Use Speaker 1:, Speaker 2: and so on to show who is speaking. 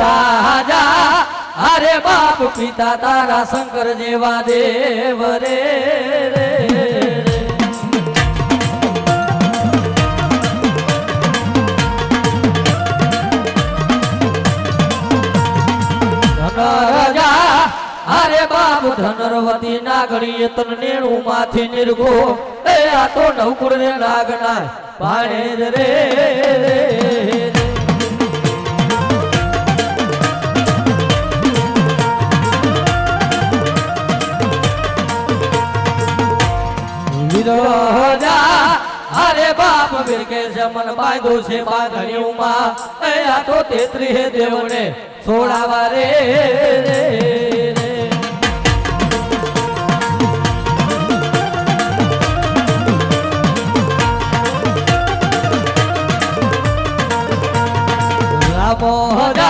Speaker 1: રાજા અરે બાપ પિતા તારા શંકર જેવા દેવ રે રાજા અરે બાપ ધનરવતી નાગણી તન નેણું માથી નિર્ગો એ આ તો નવકુળ ને નાગના પાણે રે અરે બાપ બિરકે જમન બાંધો છે બાંધણીઓમાં એ આ તો 33 દેવને છોડાવા રે